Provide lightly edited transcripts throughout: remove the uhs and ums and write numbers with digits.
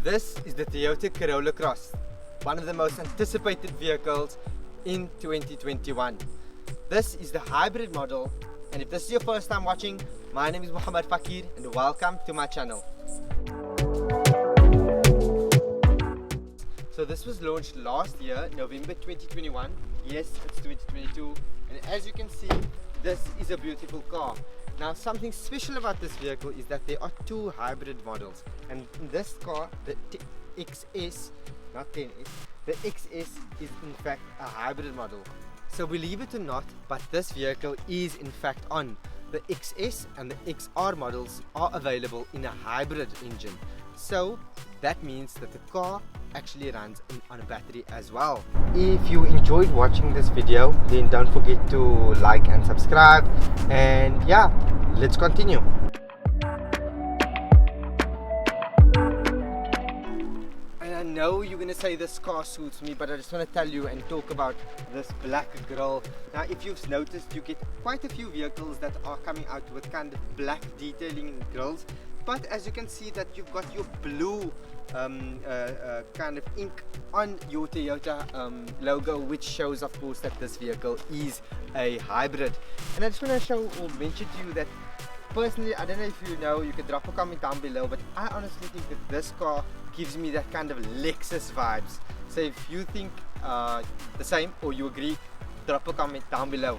This is the Toyota Corolla Cross, one of the most anticipated vehicles in 2021. This is the hybrid model, and if this is your first time watching, my name is Muhammad Fakir and welcome to my channel. So this was launched last year, November 2021. Yes, it's 2022, and as you can see, this is a beautiful car. Now, something special about this vehicle is that there are two hybrid models, and in this car, the XS, not 10S, the XS is in fact a hybrid model. So believe it or not, but this vehicle is in fact on. The XS and the XR models are available in a hybrid engine. So that means that the car actually runs on a battery as well. If you enjoyed watching this video, then don't forget to like and subscribe, and yeah, let's continue. And I know you're gonna say this car suits me, but I just want to tell you and talk about this black grille. Now, if you've noticed, you get quite a few vehicles that are coming out with kind of black detailing grills, but as you can see that you've got your blue kind of ink on your Toyota logo, which shows of course that this vehicle is a hybrid. And I just want to show or mention to you that personally, I don't know if you know, you can drop a comment down below, but I honestly think that this car gives me that kind of Lexus vibes. So if you think the same or you agree, drop a comment down below.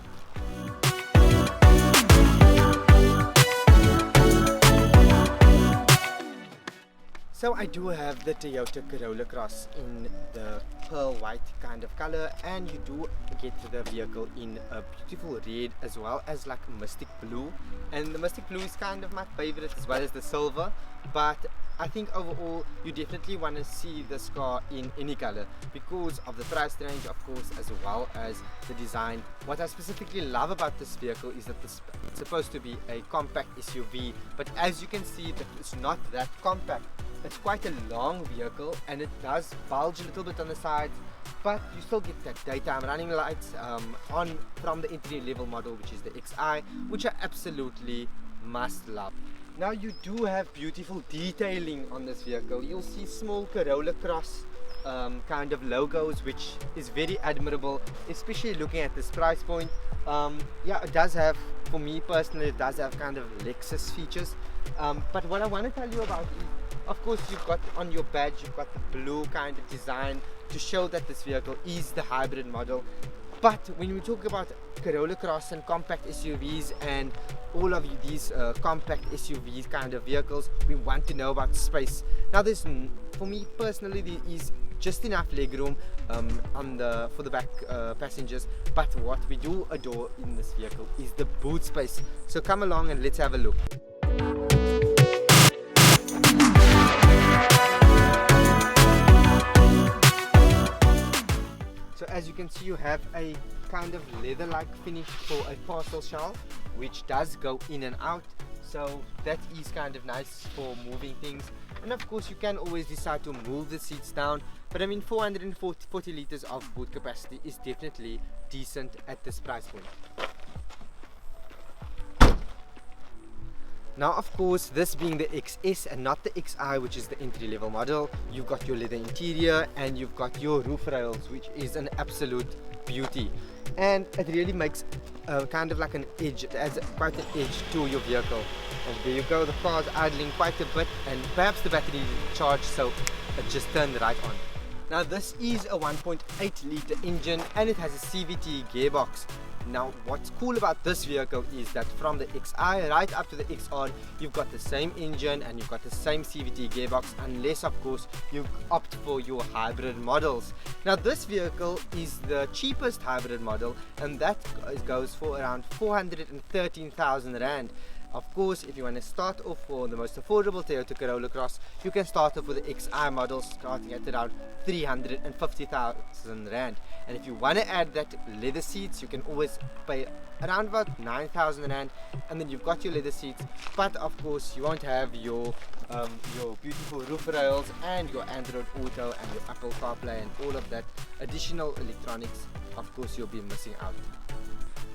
So I do have the Toyota Corolla Cross in the pearl white kind of color, and you do get the vehicle in a beautiful red as well as like a mystic blue, and the mystic blue is kind of my favorite as well as the silver, but I think overall you definitely want to see this car in any color because of the price range, of course, as well as the design. What I specifically love about this vehicle is that it's supposed to be a compact SUV, but as you can see that it's not that compact. It's quite a long vehicle and it does bulge a little bit on the sides, but you still get that daytime running lights on from the entry level model, which is the XI, which I absolutely must love. Now you do have beautiful detailing on this vehicle. You'll see small Corolla Cross kind of logos, which is very admirable, especially looking at this price point. Yeah, it does have, for me personally, it does have kind of Lexus features, but what I want to tell you about is, of course, you've got on your badge, you've got the blue kind of design to show that this vehicle is the hybrid model. But when we talk about Corolla Cross and compact SUVs and all of these compact SUVs kind of vehicles, we want to know about space. Now, for me personally, there is just enough legroom for the back passengers, but what we do adore in this vehicle is the boot space. So come along and let's have a look. So as you can see, you have a kind of leather-like finish for a parcel shelf, which does go in and out. So that is kind of nice for moving things. And of course, you can always decide to move the seats down. But I mean, 440 liters of boot capacity is definitely decent at this price point. Now, of course, this being the XS and not the XI, which is the entry-level model, you've got your leather interior and you've got your roof rails, which is an absolute beauty. And it really makes kind of like an edge, it adds quite an edge to your vehicle. And there you go, the car's idling quite a bit, and perhaps the battery is charged, so it just turned right on. Now, this is a 1.8 litre engine and it has a CVT gearbox. Now, what's cool about this vehicle is that from the XI right up to the XR, you've got the same engine and you've got the same CVT gearbox, unless of course you opt for your hybrid models. Now, this vehicle is the cheapest hybrid model, and that goes for around 413,000 Rand. Of course, if you want to start off for the most affordable Toyota Corolla Cross, you can start off with the XI model starting at around 350,000 Rand. And if you want to add that leather seats, you can always pay around about 9,000 Rand, and then you've got your leather seats. But of course, you won't have your beautiful roof rails and your Android Auto and your Apple CarPlay and all of that additional electronics. Of course, you'll be missing out.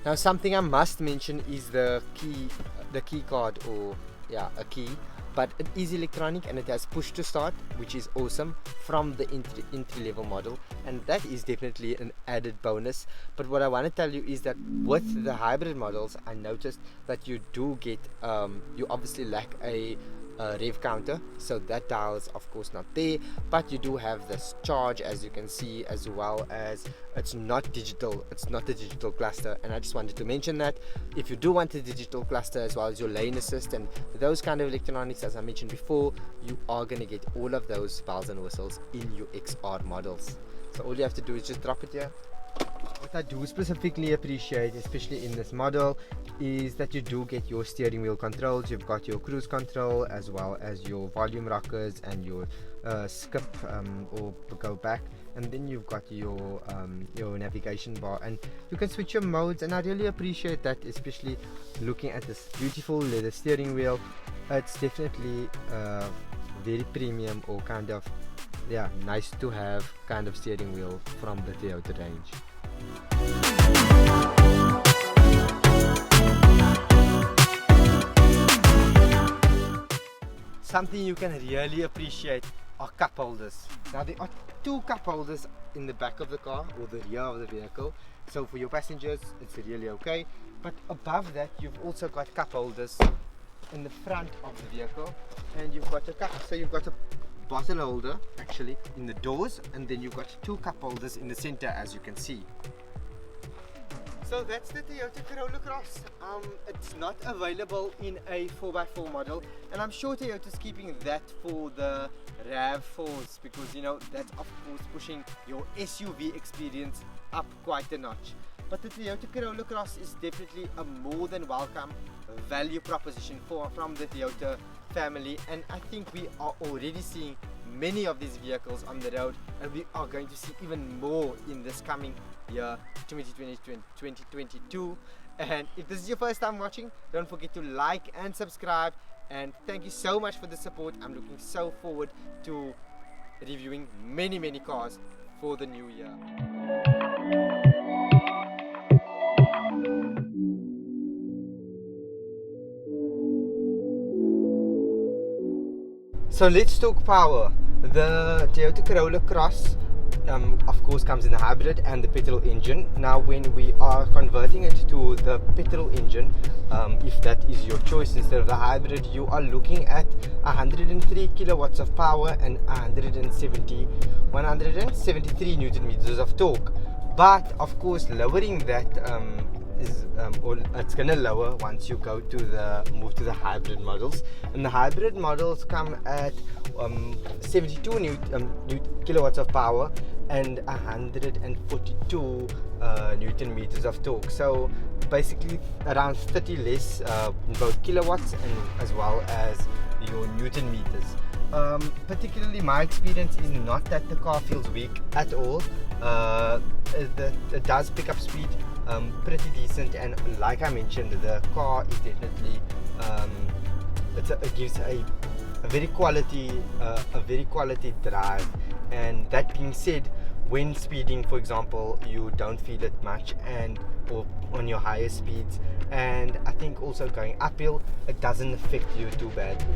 Now, something I must mention is the key card, or a key, but it is electronic and it has push to start, which is awesome from the entry level model, and that is definitely an added bonus. But what I want to tell you is that with the hybrid models, I noticed that you do get you obviously lack a rev counter, so that dial is of course not there, but you do have this charge, as you can see, as well as it's not digital, it's not a digital cluster. And I just wanted to mention that if you do want a digital cluster as well as your lane assist and those kind of electronics, as I mentioned before, you are going to get all of those bells and whistles in your XR models. So all you have to do is just drop it here. What I do specifically appreciate, especially in this model, is that you do get your steering wheel controls. You've got your cruise control as well as your volume rockers and your skip or go back, and then you've got your navigation bar, and you can switch your modes. And I really appreciate that, especially looking at this beautiful leather steering wheel. It's definitely very premium, or kind of nice to have kind of steering wheel from the Toyota range. Something you can really appreciate are cup holders. Now there are two cup holders in the back of the car or the rear of the vehicle, so for your passengers it's really okay, but above that you've also got cup holders in the front of the vehicle, and you've got a cup, so you've got a bottle holder actually in the doors, and then you've got two cup holders in the center, as you can see. So that's the Toyota Corolla Cross. It's not available in a 4x4 model, and I'm sure Toyota's keeping that for the RAV4s, because you know that's of course pushing your SUV experience up quite a notch. But the Toyota Corolla Cross is definitely a more than welcome value proposition from the Toyota family, and I think we are already seeing many of these vehicles on the road, and we are going to see even more in this coming year 2022. And if this is your first time watching, don't forget to like and subscribe, and thank you so much for the support. I'm looking so forward to reviewing many cars for the new year. So let's talk power. The Toyota Corolla Cross of course comes in the hybrid and the petrol engine. Now when we are converting it to the petrol engine, if that is your choice instead of the hybrid, you are looking at 103 kilowatts of power and 173 newton meters of torque. But of course lowering that or it's gonna lower once you go to move to the hybrid models, and the hybrid models come at 72 kilowatts of power and 142 newton meters of torque. So basically around 30 less in both kilowatts and as well as your newton meters. Particularly my experience is not that the car feels weak at all. It does pick up speed pretty decent, and like I mentioned, the car is definitely it gives a very quality drive. And that being said, when speeding, for example, you don't feel it much, or on your higher speeds, and I think also going uphill, it doesn't affect you too badly.